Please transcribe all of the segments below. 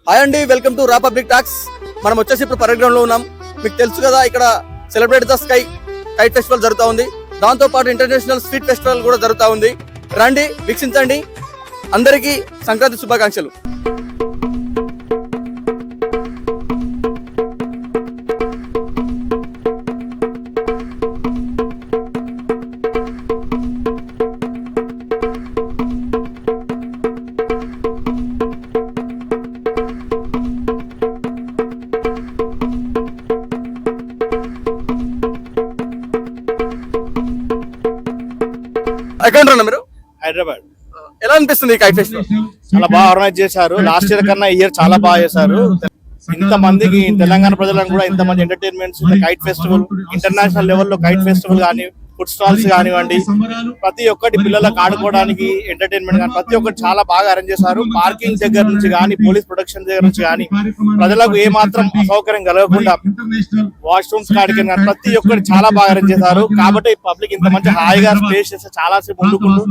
Hi అండి, welcome to రా public talks. మనం వచ్చేసి ఇప్పుడు పరేడ్ గ్రౌండ్ లో ఉన్నాం. మీకు తెలుసు కదా, ఇక్కడ celebrate the sky kite festival జరుగుతూ ఉంది. దాంతో పాటు ఇంటర్నేషనల్ స్ట్రీట్ ఫెస్టివల్ కూడా జరుగుతూ ఉంది. రండి, వీక్షించండి. అందరికీ సంక్రాంతి శుభాకాంక్షలు. ఎక్కడ ఉన్నారు మీరు? హైదరాబాద్. ఎలా అనిపిస్తుంది కైట్ ఫెస్టివల్? చాలా బాగా ఆర్గనైజ్ చేశారు. లాస్ట్ ఇయర్ కన్నా ఈ ఇయర్ చాలా బాగా చేశారు. ఇంత మందికి తెలంగాణ ప్రజలను కూడా ఇంత మంది ఎంటర్టైన్మెంట్స్, కైట్ ఫెస్టివల్, ఇంటర్నేషనల్ లెవెల్లో కైట్ ఫెస్టివల్ కానీ, ఫుడ్ స్టాల్స్ కానివ్వండి, ప్రతి ఒక్కటి పిల్లలకు ఆడుకోవడానికి ఎంటర్టైన్మెంట్ కానీ ప్రతి ఒక్కటి చాలా బాగా అరేంజ్ చేశారు. పార్కింగ్ దగ్గర నుంచి కానీ, పోలీస్ ప్రొటెక్షన్ దగ్గర నుంచి కానీ, ప్రజలకు ఏ మాత్రం అసౌకర్యం కలగకుండా వాష్రూమ్స్ కాడికి కానీ ప్రతి ఒక్కటి చాలా బాగా అరేంజ్ చేశారు. కాబట్టి పబ్లిక్ ఇంత మంచి హాయిగా స్టే చేస్తే చాలా సేపు ఉండుకుంటూ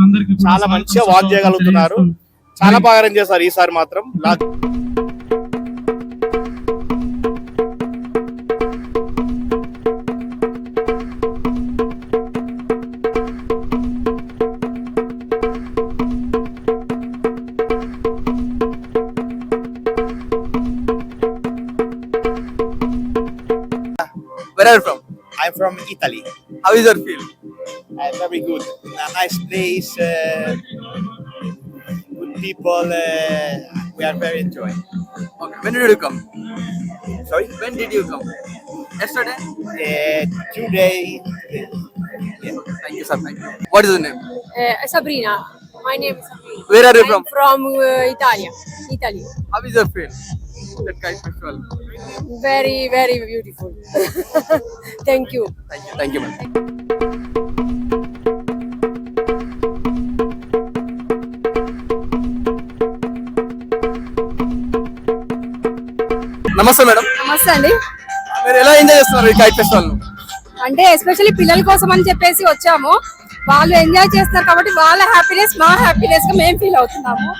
చాలా మంచిగా వాక్ చేయగలుగుతున్నారు. చాలా బాగా అరేంజ్ చేశారు ఈసారి మాత్రం. Where are you from? I'm from Italy. How is your feel? I'm very good. A nice place, good people. We are very enjoying. Okay. When did you come? Sorry? When did you come? Yesterday? Today. Yeah. Thank you, sir. Thank you. What is your name? Sabrina. My name is Sabrina. Where are you I'm from? from Italy. How is your feel? That kite festival. Very, very beautiful. Thank you. Thank you. Thank you, ma'am. నమస్తే madam. నమస్తే అండి. మీరు ఎలా enjoy చేస్తున్నారు ఈ kite festival? అంటే especially పిల్లల కోసం అని చెప్పేసి వచ్చాము. వాళ్ళు ఎంజాయ్ చేస్తారు కాబట్టి వాళ్ళ హ్యాపీనెస్ మా హ్యాపీనెస్ గా మేము ఫీల్ అవుతున్నాము.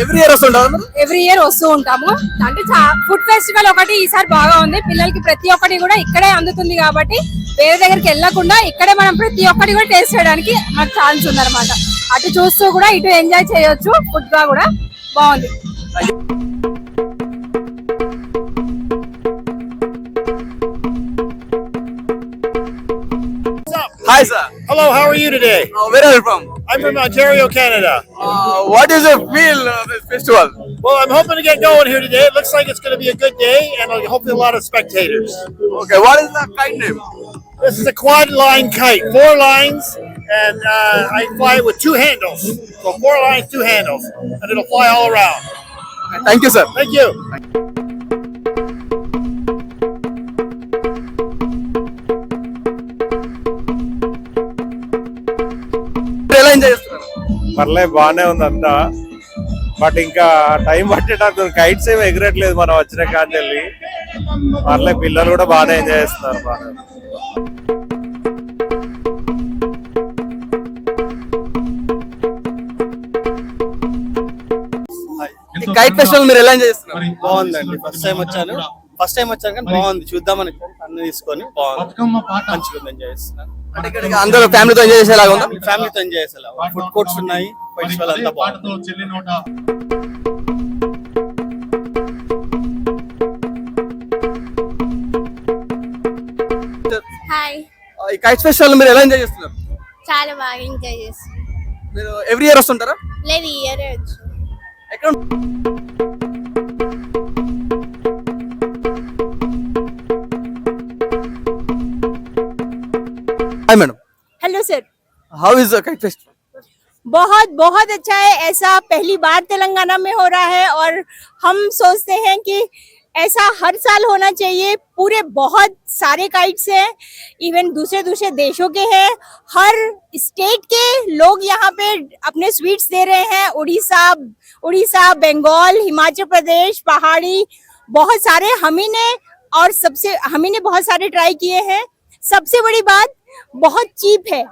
ఎవ్రీ ఇయర్ వస్తుంటారు? ఎవ్రీ ఇయర్ వస్తూ ఉంటాము. అంటే ఫుడ్ ఫెస్టివల్ ఒకటి ఈసారి బాగా ఉంది. పిల్లలకి ప్రతి ఒక్కటి కూడా ఇక్కడే అందుతుంది కాబట్టి వేరే దగ్గరికి వెళ్ళకుండా ఇక్కడే మనం ప్రతి ఒక్కటి కూడా టేస్ట్ చేయడానికి మనకు ఛాన్స్ ఉందన్నమాట. అటు చూస్తూ కూడా ఇటు ఎంజాయ్ చేయొచ్చు. ఫుడ్ గా కూడా బాగుంది. Hi, sir. Hello, how are you today? Where are you from? I'm from Ontario, Canada. What is your feel of this festival? Well, I'm hoping to get going here today. It looks like it's going to be a good day and hopefully a lot of spectators. Okay, what is the kite name? This is a quad line kite, 4 lines, and I fly it with 2 handles. So 4 lines, 2 handles, and it'll fly all around. Okay, thank you, sir. Thank you. ఎలా enjoy చేస్తున్నారు? పర్లేదు, బాగానే ఉంది అంతా. But ఇంకా time పట్టేటట్టు kites ఏమి ఎగరట్లేదు మనం వచ్చిన కాంచెల్లి. పర్లేదు, పిల్లలు కూడా బాగానే ఎంజాయ్ చేస్తున్నారు. బాగా కైట్ ఫెస్టివల్ మీరు ఎలా ఎంజాయ్ చేస్తున్నారు? బాగుందండి. ఫస్ట్ టైం వచ్చాను కానీ బాగుంది. చూద్దామని అన్ని తీసుకొని బాగుంది, మంచిగా ఎంజాయ్ చేస్తున్నాను. అంటే ఇక్కడ అందరూ ఫ్యామిలీతో ఎంజాయ్ చేసేలాగా ఉందా? ఫ్యామిలీతో ఎంజాయ్ చేసేలా ఫుడ్ కోర్ట్స్ ఉన్నాయి. ఫెస్టివల్ అంతా బాగుంది. హాయ్, ఈ కైట్ ఫెస్టివల్ మీరు ఎలా ఎంజాయ్ చేస్తున్నారు? చాలా బాగా ఎంజాయ్ చేస్తాను. మీరు ఎవ్రీ ఇయర్ వస్తుంటారా? లేదు, ఈ ఇయర్ వచ్చు. ఎక్కడ Hi madam. Hello sir, How is the kite festival? बहुत बहुत अच्छा है. ऐसा पहली बार तेलंगाना में हो रहा है और हम सोचते हैं कि ऐसा हर साल होना चाहिए. पूरे बहुत सारे काइट्स हैं, इवन दूसरे दूसरे देशों के हैं. हर स्टेट के लोग यहाँ पे अपने स्वीट्स दे रहे हैं. उड़ीसा, बंगाल, हिमाचल प्रदेश, पहाड़ी, बहुत सारे हमी ने बहुत सारे ट्राई किए हैं. सबसे बड़ी बात, बहुत चीप है.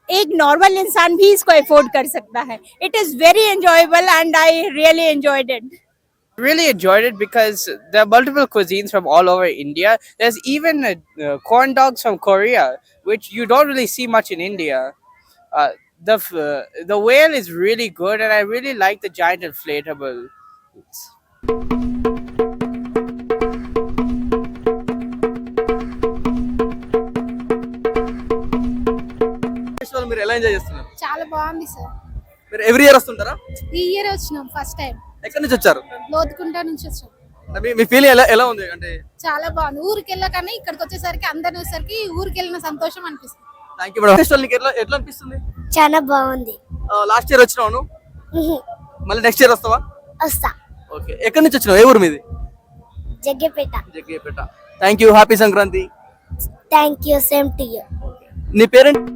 एक नॉर्मल इंसान भी इसको अफोर्ड कर सकता है. It is very enjoyable and I really enjoyed it. Really enjoyed it because there are multiple cuisines from all over India. There's even corn dogs from Korea, which you don't really see much in India. The whale is really good, and I really like the giant inflatable. Festival మీరు ఎలా enjoy చేస్తున్నారు? చాలా బాగుంది sir. మీరు every year వస్తుంటారా? ఈ year వచ్చినాం first time. ఎక్కడి నుంచి వచ్చారు? లోతుకుంట నుంచి వచ్చాం. మీ ఫీలింగ్ ఎలా ఉంది అంటే? చాలా బాగుంది. ఊరికి వెళ్ళకనే ఇక్కడికి వచ్చేసరికి అందరు వచ్చేసరికి ఊరికి వెళ్ళిన సంతోషం అనిపిస్తుంది. Thank you madam. ఫెస్టివల్ నీకు ఎట్లా అనిపిస్తుంది? చాలా బాగుంది. లాస్ట్ ఇయర్ వచ్చినావు, మళ్ళీ నెక్స్ట్ ఇయర్ వస్తావా? వస్తా. ఓకే, ఎక్కడి నుంచి వచ్చినావు? ఏ ఊరు మీది? Jaggepeta. Jaggepeta. Thank you, happy Sankranti. Thank you, same to you. నీ పేరెంట్?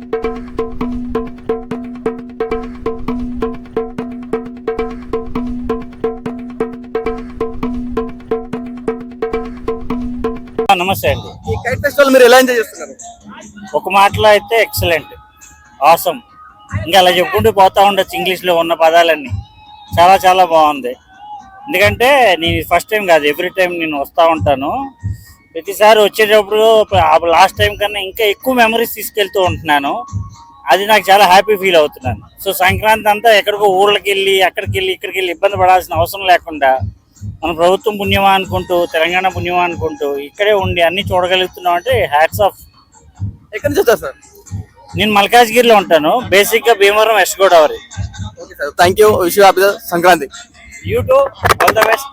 నమస్తే అండి. ఈ కైట్ ఫెస్టివల్ మీరు ఎలా ఎంజాయ్ చేస్తున్నారు? ఒక మాటలో అయితే ఎక్సలెంట్, ఆసమ్. ఇంకా అలా చెప్పుకుంటూ పోతా ఉండొచ్చు ఇంగ్లీష్లో ఉన్న పదాలన్నీ. చాలా చాలా బాగుంది. ఎందుకంటే నేను ఫస్ట్ టైం కాదు, ఎవ్రీ టైం నేను వస్తూ ఉంటాను. ప్రతిసారి వచ్చేటప్పుడు లాస్ట్ టైం కన్నా ఇంకా ఎక్కువ మెమరీస్ తీసుకెళ్తూ ఉంటున్నాను. అది నాకు చాలా హ్యాపీ ఫీల్ అవుతున్నాను. సో సంక్రాంతి అంతా ఎక్కడికో ఊళ్ళకి వెళ్ళి అక్కడికి వెళ్ళి ఇక్కడికి వెళ్ళి ఇబ్బంది పడాల్సిన అవసరం లేకుండా మన ప్రభుత్వం పుణ్యమా అనుకుంటూ, తెలంగాణ పుణ్యమా అనుకుంటూ ఇక్కడే ఉండి అన్ని చూడగలుగుతున్నాం అంటే హ్యాట్స్ ఆఫ్. ఎక్కడి నుంచి వచ్చారు సార్? నేను మల్కాజ్గిరిలో ఉంటాను, బేసిక్ గా Bhimavaram west Godavari. Okay sir, thank you, wish you happy Sankranti. You two, all the best.